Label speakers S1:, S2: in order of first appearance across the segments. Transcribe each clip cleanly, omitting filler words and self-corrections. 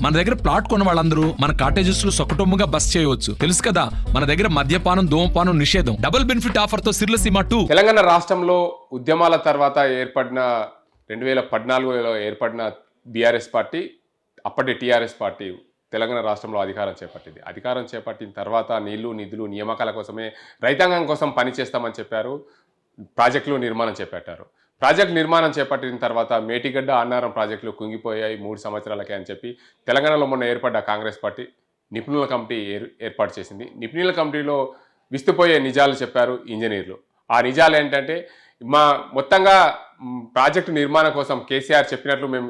S1: మన దగ్గర ప్లాట్ కొన్న వాళ్ళందరూ మన కాటేజెస్ లో సొకటొమ్ముగా బస్ చేయవచ్చు. తెలుసు కదా, మన దగ్గర మద్యపానం ధూమపానం నిషేధం. డబుల్ బెనిఫిట్ ఆఫర్ తో సిర్లసీమ 2.
S2: తెలంగాణ రాష్ట్రంలో ఉద్యమాల తర్వాత ఏర్పడిన 2014లో ఏర్పడిన బీఆర్ఎస్ పార్టీ, అప్పటి టీఆర్ఎస్ పార్టీ తెలంగాణ రాష్ట్రంలో అధికారం చేపట్టింది. అధికారం చేపట్టిన తర్వాత నీళ్లు నిధులు నియామకాల కోసమే రైతాంగం కోసం పనిచేస్తామని చెప్పారు. ప్రాజెక్టులు నిర్మాణం చేపట్టారు. ప్రాజెక్టు నిర్మాణం చేపట్టిన తర్వాత మేటిగడ్డ అన్నారం ప్రాజెక్టులు కుంగిపోయాయి 3 సంవత్సరాలకే అని చెప్పి తెలంగాణలో మొన్న ఏర్పడ్డ కాంగ్రెస్ పార్టీ నిపుణుల కమిటీ ఏర్పాటు చేసింది. నిపుణుల కమిటీలో విస్తుపోయే నిజాలు చెప్పారు ఇంజనీర్లు. ఆ నిజాలు ఏంటంటే, మొత్తంగా ప్రాజెక్టు నిర్మాణం కోసం కేసీఆర్ చెప్పినట్లు మేము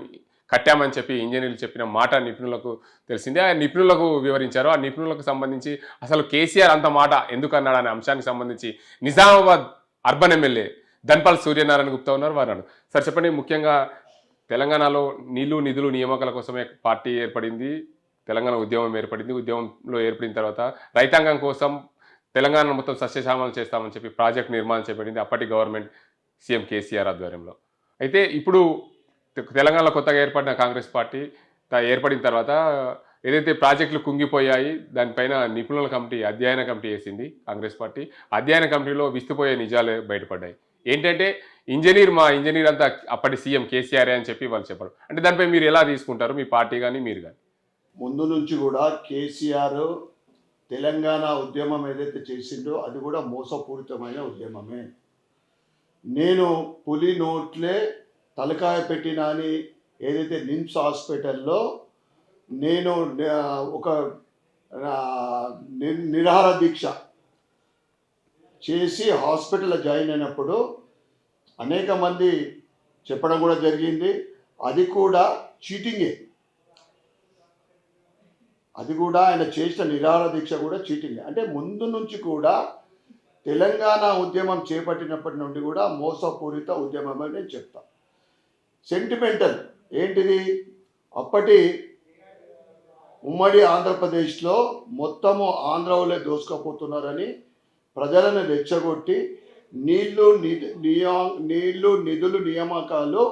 S2: కట్టామని చెప్పి ఇంజనీర్లు చెప్పిన మాట నిపుణులకు తెలిసిందే. ఆ నిపుణులకు వివరించారు. ఆ నిపుణులకు సంబంధించి అసలు కేసీఆర్ అంత మాట ఎందుకు అన్నాడు అనే అంశానికి సంబంధించి నిజామాబాద్ అర్బన్ ఎమ్మెల్యే ధన్పాల్ సూర్యనారాయణ గుప్తా ఉన్నారు. వారు సార్ చెప్పండి, ముఖ్యంగా తెలంగాణలో నీళ్లు నిధులు నియామకాల కోసమే పార్టీ ఏర్పడింది, తెలంగాణ ఉద్యమం ఏర్పడింది. ఉద్యమంలో ఏర్పడిన తర్వాత రైతాంగం కోసం తెలంగాణ మొత్తం సస్యశ్యామలం చేస్తామని చెప్పి ప్రాజెక్ట్ నిర్మాణం చేపట్టింది అప్పటి గవర్నమెంట్ సీఎం కేసీఆర్ ఆధ్వర్యంలో. అయితే ఇప్పుడు తెలంగాణలో కొత్తగా ఏర్పడిన కాంగ్రెస్ పార్టీ ఏర్పడిన తర్వాత ఏదైతే ప్రాజెక్టులు కుంగిపోయాయి దానిపైన నిపుణుల కమిటీ అధ్యయన కమిటీ వేసింది కాంగ్రెస్ పార్టీ. అధ్యయన కమిటీలో విస్తుపోయే నిజాలు బయటపడ్డాయి. ఏంటంటే మా ఇంజనీర్ అంతా అప్పటి సీఎం కేసీఆర్ అని చెప్పి వాళ్ళు చెప్పారు. అంటే దానిపై మీరు ఎలా తీసుకుంటారు, మీ పార్టీ కానీ మీరు కానీ?
S3: ముందు నుంచి కూడా కేసీఆర్ తెలంగాణ ఉద్యమం ఏదైతే చేసిండో అది కూడా మోసపూరితమైన ఉద్యమమే. నేను పులి నోట్లే తలకాయ పెట్టినా అని ఏదైతే నిమ్స్ హాస్పిటల్లో నేను ఒక నిరాహార దీక్ష చేసి హాస్పిటల్లో జాయిన్ అయినప్పుడు అనేక మంది చెప్పడం కూడా జరిగింది. అది కూడా చీటింగే. అది కూడా ఆయన చేసిన నిరాహార దీక్ష కూడా చీటింగే. అంటే ముందు నుంచి కూడా తెలంగాణ ఉద్యమం చేపట్టినప్పటి నుండి కూడా మోసపూరిత ఉద్యమం అని నేను చెప్తాను. సెంటిమెంటల్ ఏంటిది, అప్పటి ఉమ్మడి ఆంధ్రప్రదేశ్లో మొత్తము ఆంధ్రవులే దోసుకపోతున్నారని ప్రజలను రెచ్చగొట్టి నీళ్లు నిధులు నియామకాలు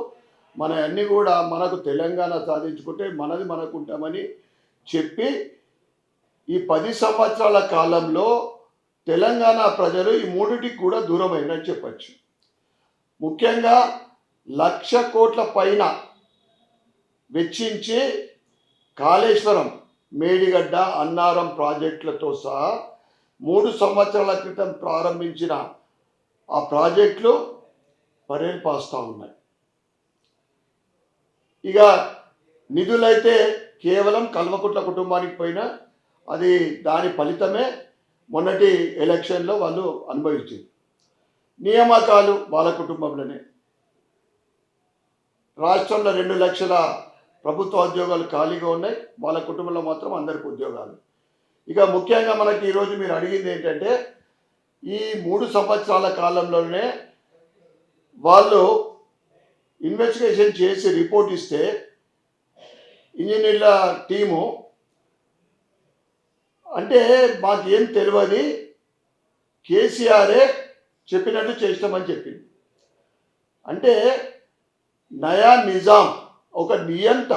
S3: మన అన్నీ కూడా మనకు తెలంగాణ సాధించుకుంటే మనది మనకుంటామని చెప్పి ఈ 10 సంవత్సరాల కాలంలో తెలంగాణ ప్రజలు ఈ మూడిటికి కూడా దూరమైనని చెప్పచ్చు. ముఖ్యంగా 1,00,000 కోట్ల పైన వెచ్చించి కాళేశ్వరం, మేడిగడ్డ, అన్నారం ప్రాజెక్టులతో సహా 3 సంవత్సరాల క్రితం ప్రారంభించిన ఆ ప్రాజెక్టులు పరిపాలిస్తూ ఉన్నాయి. ఇక నిధులైతే కేవలం కల్వకుట్ల కుటుంబానికి పోయినా అది దాని ఫలితమే మొన్నటి ఎలక్షన్లో వాళ్ళు అనుభవించింది. నియామకాలు వాళ్ళ కుటుంబంలోనే. రాష్ట్రంలో 2 లక్షల ప్రభుత్వ ఉద్యోగాలు ఖాళీగా ఉన్నాయి, వాళ్ళ కుటుంబంలో మాత్రం అందరికి ఉద్యోగాలు. ఇక ముఖ్యంగా మనకి ఈరోజు మీరు అడిగింది ఏంటంటే, ఈ 3 సంవత్సరాల కాలంలోనే వాళ్ళు ఇన్వెస్టిగేషన్ చేసి రిపోర్ట్ ఇస్తే ఇంజనీర్ల టీము అంటే మాకేం తెలియదు, కేసీఆరే చెప్పినట్టు చేసినామని చెప్పింది. అంటే నయా నిజాం, ఒక నియంత,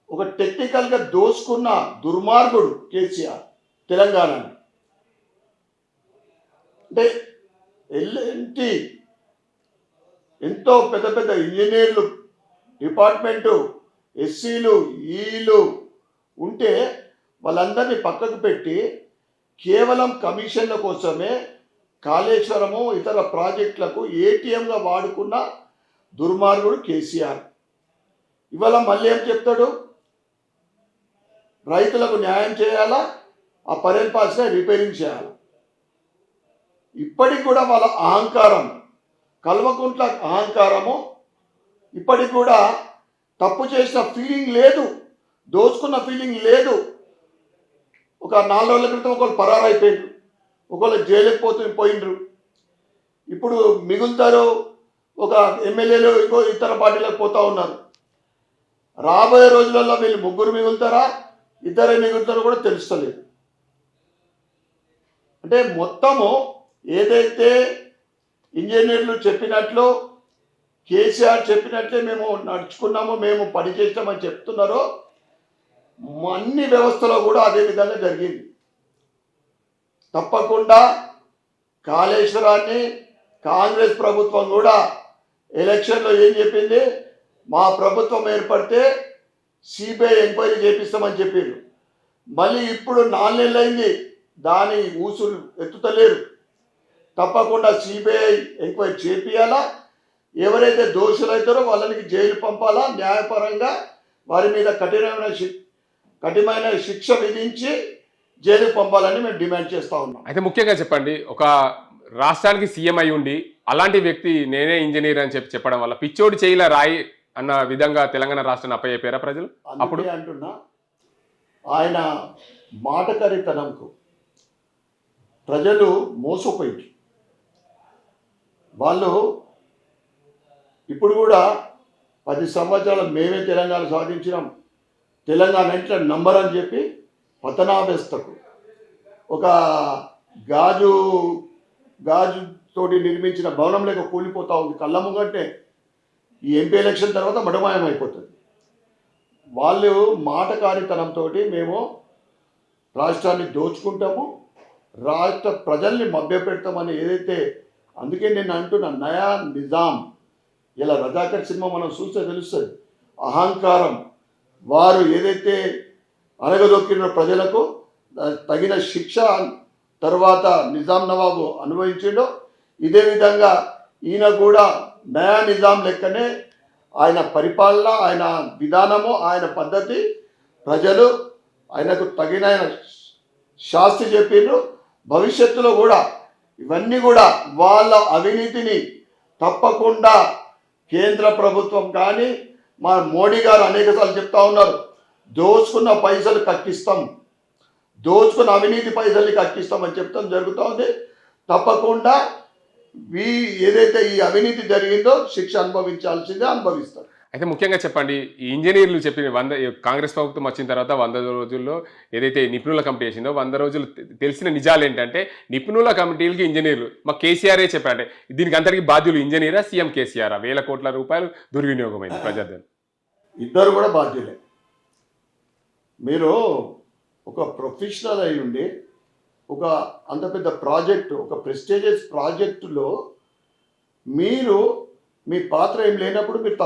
S3: ఒక టెక్నికల్గా దోసుకున్న దుర్మార్గుడు కేసీఆర్ తెలంగాణని. అంటే ఎంతో పెద్ద పెద్ద ఇంజనీర్లు డిపార్ట్మెంటు, ఎస్సీలు, ఈలు ఉంటే వాళ్ళందరినీ పక్కకు పెట్టి కేవలం కమిషన్ల కోసమే కాళేశ్వరము ఇతర ప్రాజెక్టులకు ఏటీఎంగా వాడుకున్న దుర్మార్గుడు కేసీఆర్. ఇవాళ మళ్ళీ ఏం చెప్తాడు, రైతులకు న్యాయం చేయాలా, ఆ పరేల్ పాస్గా రిపేరింగ్ చేయాలి. ఇప్పటికి కూడా వాళ్ళ అహంకారం, కల్వకుంట్ల అహంకారము ఇప్పటికి కూడా తప్పు చేసిన ఫీలింగ్ లేదు, దోచుకున్న ఫీలింగ్ లేదు. ఒక 4 రోజుల క్రితం ఒకళ్ళు పరారైపోయిండ్రు, ఒకళ్ళు జైలుకి పోయిండ్రు. ఇప్పుడు మిగులుతారు ఒక ఎమ్మెల్యేలు ఇంకో ఇతర పార్టీలకు పోతూ ఉన్నారు. రాబోయే రోజులలో వీళ్ళు 3 మిగులుతారా, 2 మిగులుతారో కూడా తెలుస్తలేదు. అంటే మొత్తము ఏదైతే ఇంజనీర్లు చెప్పినట్లు కేసీఆర్ చెప్పినట్లే మేము నడుచుకున్నాము, మేము పని చేసినామని చెప్తున్నారో అన్ని వ్యవస్థలో కూడా అదే విధంగా జరిగింది. తప్పకుండా కాళేశ్వరాన్ని కాంగ్రెస్ ప్రభుత్వం కూడా ఎలక్షన్లో ఏం చెప్పింది, మా ప్రభుత్వం ఏర్పడితే సిబిఐ ఎంక్వైరీ చేపిస్తామని చెప్పారు. మళ్ళీ ఇప్పుడు 4 నెలలైంది, దాని ఊసులు ఎత్తుతలేరు. తప్పకుండా సిబిఐ ఎంక్వైరీ చేపియాలా, ఎవరైతే దోషులైతారో వాళ్ళకి జైలు పంపాలా, న్యాయపరంగా వారి మీద కఠినమైన శిక్ష విధించి జైలుకు పంపాలని మేము డిమాండ్ చేస్తూ ఉన్నాం.
S2: అయితే ముఖ్యంగా చెప్పండి, ఒక రాష్ట్రానికి సీఎం అయి ఉండి అలాంటి వ్యక్తి నేనే ఇంజనీర్ అని చెప్పడం వల్ల పిచ్చోడి చేయిలా రాయి అన్న విధంగా తెలంగాణ రాష్ట్రాన్ని అప్పయ్యారా ప్రజలు? అప్పుడు
S3: అంటున్నా, ఆయన మాటకరితనంకు ప్రజలు మోసపోయి వాళ్ళు ఇప్పుడు కూడా 10 సంవత్సరాలు మేమే తెలంగాణ సాధించినాం, తెలంగాణ ఇంట్లో నంబర్ అని చెప్పి పతనావస్థకు ఒక గాజు తోటి నిర్మించిన భవనం లేక కూలిపోతూ ఉంది కళ్ళ ముంగంటే. ఈ ఎంపీ ఎలక్షన్ తర్వాత మటమాయం అయిపోతుంది. వాళ్ళు మాటకారితనంతో మేము రాష్ట్రాన్ని దోచుకుంటాము, రాష్ట్ర ప్రజల్ని మభ్యపెడతామని ఏదైతే, అందుకే నేను అంటున్నా నయా నిజాం. ఇలా రజాకర్ సినిమా మనం చూస్తే తెలుస్తుంది. అహంకారం, వారు ఏదైతే అణగదొక్కిన ప్రజలకు తగిన శిక్ష తర్వాత నిజాం నవాబు అనుభవించిండో, ఇదే విధంగా ఈయన కూడా నయా నిజాం లెక్కనే ఆయన పరిపాలన, ఆయన విధానము, ఆయన పద్ధతి, ప్రజలు ఆయనకు తగిన శాస్తి చెప్పిండ్రు. భవిష్యత్తులో కూడా ఇవన్నీ కూడా వాళ్ళ అవినీతిని తప్పకుండా కేంద్ర ప్రభుత్వం కానీ మా మోడీ గారు అనేకసార్లు చెప్తా ఉన్నారు, దోచుకున్న పైసలు కక్కిస్తాం, దోచుకున్న అవినీతి పైసల్ని కక్కిస్తామని చెప్తాం జరుగుతూ ఉంది. తప్పకుండా ఏదైతే ఈ అవినీతి జరిగిందో శిక్ష అనుభవించాల్సిందే, అనుభవిస్తారు.
S2: అయితే ముఖ్యంగా చెప్పండి, ఈ ఇంజనీర్లు చెప్పిన కాంగ్రెస్ ప్రభుత్వం వచ్చిన తర్వాత 100 రోజుల్లో ఏదైతే నిపుణుల కమిటీ వేసిందో 100 రోజులు తెలిసిన నిజాలు ఏంటంటే, నిపుణుల కమిటీలకి ఇంజనీర్లు మా కేసీఆరే చెప్పారంటే దీనికి అందరికీ బాధ్యులు ఇంజనీరా సీఎం కేసీఆర్? వేల కోట్ల రూపాయలు దుర్వినియోగమైంది ప్రజాధనం.
S3: ఇద్దరు కూడా బాధ్యులే. మీరు ఒక ప్రొఫెషనల్ అయి ఉండి ఒక అంత పెద్ద ప్రాజెక్టు, ఒక ప్రెస్టీజియస్ ప్రాజెక్టులో మీరు మీ పాత్ర ఏం లేనప్పుడు మీరు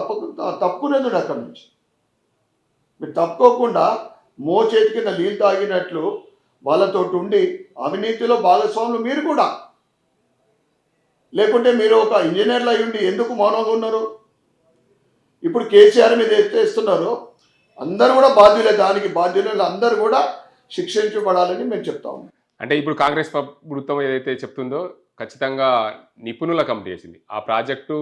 S3: తప్పుకునేది అక్కడి నుంచి. మీరు తప్పుకోకుండా చేతి కింద నీళ్ళు తాగినట్లు వాళ్ళతో ఉండి అవినీతిలో భాగస్వాములు మీరు కూడా. లేకుంటే మీరు ఒక ఇంజనీర్లు అయి ఉండి ఎందుకు మౌనంగా ఉన్నారు? ఇప్పుడు కేసీఆర్ మీద ఎత్తేస్తున్నారు, అందరూ కూడా బాధ్యులే, దానికి బాధ్యులు అందరూ కూడా శిక్షించబడాలని మేము చెప్తా ఉన్నాం.
S2: అంటే ఇప్పుడు కాంగ్రెస్ ప్రభుత్వం ఏదైతే చెప్తుందో ఖచ్చితంగా నిపుణుల కమిటీ వేసింది. ఆ ప్రాజెక్టు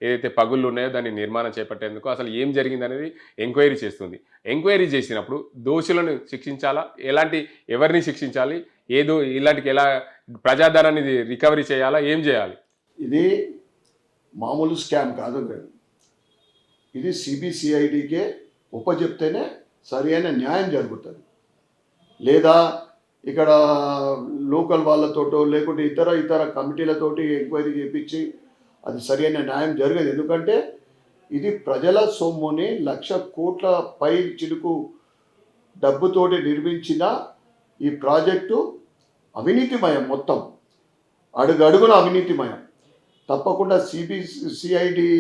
S2: ఏదైతే పగుళ్ళు ఉన్నాయో దాన్ని నిర్మాణం చేపట్టేందుకు అసలు ఏం జరిగింది అనేది ఎంక్వైరీ చేస్తుంది. ఎంక్వైరీ చేసినప్పుడు దోషులను శిక్షించాలా, ఎవరిని శిక్షించాలి, ఇలాంటికి ఎలా ప్రజాధనాన్ని రికవరీ చేయాలా, ఏం చేయాలి?
S3: ఇది మామూలు స్కామ్ కాదు, ఇది సిబిసిఐడికే ఉపజెప్తేనే సరి అయిన న్యాయం జరుగుతుంది. లేదా ఇక్కడ లోకల్ వాళ్ళతోటో లేకుంటే ఇతర కమిటీలతోటి ఎంక్వైరీ చేయించి అది సరైన న్యాయం జరగదు. ఎందుకంటే ఇది ప్రజల సొమ్ముని 1,00,000 కోట్ల పై చిలుకు డబ్బుతోటి నిర్మించిన ఈ ప్రాజెక్టు అవినీతిమయం, మొత్తం అడుగడుగున అవినీతిమయం. తప్పకుండా సిబిసిఐడి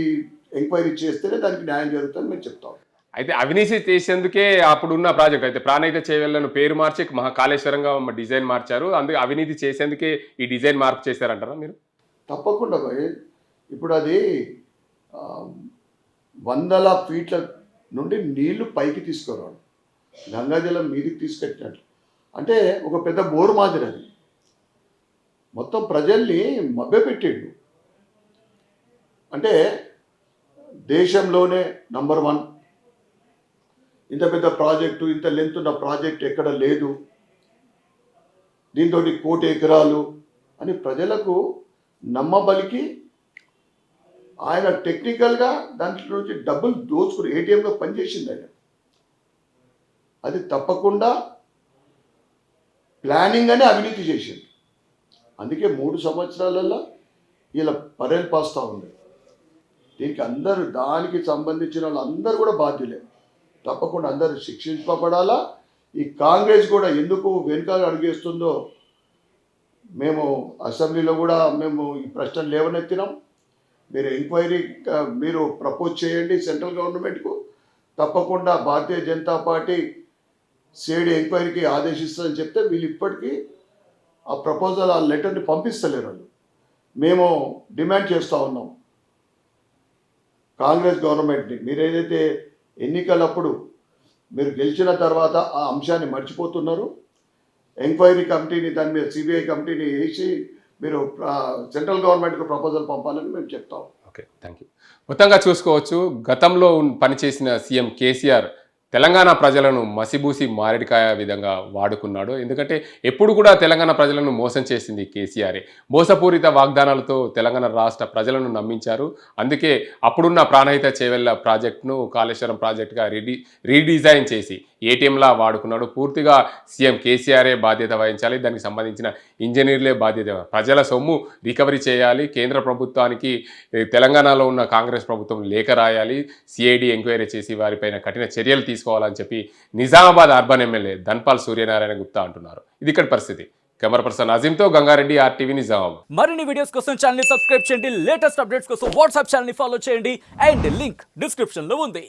S3: ఎంక్వైరీ చేస్తేనే దానికి న్యాయం జరుగుతుందని మేము చెప్తాం.
S2: అయితే అవినీతి చేసేందుకే అప్పుడున్న ప్రాజెక్ట్ అయితే ప్రాణహిత చేవెళ్లను పేరు మార్చి కాళేశ్వరంగా డిజైన్ మార్చారు. అందుకే అవినీతి చేసేందుకే ఈ డిజైన్ మార్పు చేశారంటారా మీరు?
S3: తప్పకుండా భయ్. ఇప్పుడు అది 100 ఫీట్ల నుండి నీళ్లు పైకి తీసుకురావడం, గంగాజలం మీదికి తీసుకెట్టినట్లు, అంటే ఒక పెద్ద బోరు మాదిరి అది. మొత్తం ప్రజల్ని మభ్యపెట్టిండు. అంటే దేశంలోనే నంబర్ 1, ఇంత పెద్ద ప్రాజెక్టు, ఇంత లెంత్ ఉన్న ప్రాజెక్ట్ ఎక్కడ లేదు, దీంతో 1 కోటి ఎకరాలు అని ప్రజలకు నమ్మబలికి ఆయన టెక్నికల్గా దాంట్లో నుంచి డబ్బులు దోచుకుని ఏటీఎంగా పనిచేసింది ఆయన. అది తప్పకుండా ప్లానింగ్ అనే అవినీతి చేసింది. అందుకే 3 సంవత్సరాలలో ఇలా పరేలు పాస్తూ ఉంది. దీనికి అందరూ దానికి సంబంధించిన వాళ్ళందరూ కూడా బాధ్యులే. తప్పకుండా అందరూ శిక్షింపబడాలా. ఈ కాంగ్రెస్ కూడా ఎందుకు వెనుక అడుగేస్తుందో మేము అసెంబ్లీలో కూడా మేము ఈ ప్రశ్నలు లేవనెత్తినాం. మీరు ఎంక్వైరీ మీరు ప్రపోజ్ చేయండి సెంట్రల్ గవర్నమెంట్కు. తప్పకుండా భారతీయ జనతా పార్టీ సిఐడి ఎంక్వైరీకి ఆదేశిస్తుందని చెప్తే వీళ్ళు ఇప్పటికీ ఆ ప్రపోజల్ ఆ లెటర్ని పంపిస్తలేరు వాళ్ళు. మేము డిమాండ్ చేస్తూ ఉన్నాం కాంగ్రెస్ గవర్నమెంట్ని, మీరు ఏదైతే ఎన్నికలప్పుడు మీరు గెలిచిన తర్వాత ఆ అంశాన్ని మర్చిపోతున్నారు. ఎంక్వైరీ కమిటీని దాని మీద సిబిఐ కమిటీని వేసి మీరు సెంట్రల్ గవర్నమెంట్కి ప్రపోజల్ పంపాలని మేము చెప్తాం.
S2: Okay, thank you. మొత్తంగా చూసుకోవచ్చు, గతంలో పనిచేసిన సీఎం కేసీఆర్ తెలంగాణ ప్రజలను మసిబూసి మారేడికాయ విధంగా వాడుకున్నాడు. ఎందుకంటే ఎప్పుడు కూడా తెలంగాణ ప్రజలను మోసం చేసింది కేసీఆరే. మోసపూరిత వాగ్దానాలతో తెలంగాణ రాష్ట్ర ప్రజలను నమ్మించారు. అందుకే అప్పుడున్న ప్రాణహిత చేవెళ్ళ ప్రాజెక్టును కాళేశ్వరం ప్రాజెక్టుగా రీడిజైన్ చేసి ఏటీఎంలా వాడుకున్నాడు. పూర్తిగా సీఎం కేసీఆరే బాధ్యత వహించాలి. దానికి సంబంధించిన ఇంజనీర్లే బాధ్యత. ప్రజల సొమ్ము రికవరీ చేయాలి. కేంద్ర ప్రభుత్వానికి తెలంగాణలో ఉన్న కాంగ్రెస్ ప్రభుత్వం లేఖ రాయాలి. సిఐడి ఎంక్వైరీ చేసి వారిపైన కఠిన చర్యలు తీసుకోవాలని చెప్పి నిజామాబాద్ అర్బన్ ఎమ్మెల్యే ధన్పాల్ సూర్యనారాయణ గుప్తా అంటున్నారు. ఇది ఇక్కడ పరిస్థితి. కెమెరా పర్సన్ అజీంతో గంగారెడ్డి, RTV నిజామాబాద్.
S4: మరిన్ని వీడియోస్ కోసం ఛానల్ ని సబ్స్క్రైబ్ చేయండి. లేటెస్ట్ అప్డేట్స్ కోసం వాట్సాప్ ఛానల్ ని ఫాలో చేయండి. అండ్ లింక్ డిస్క్రిప్షన్ లో ఉంది.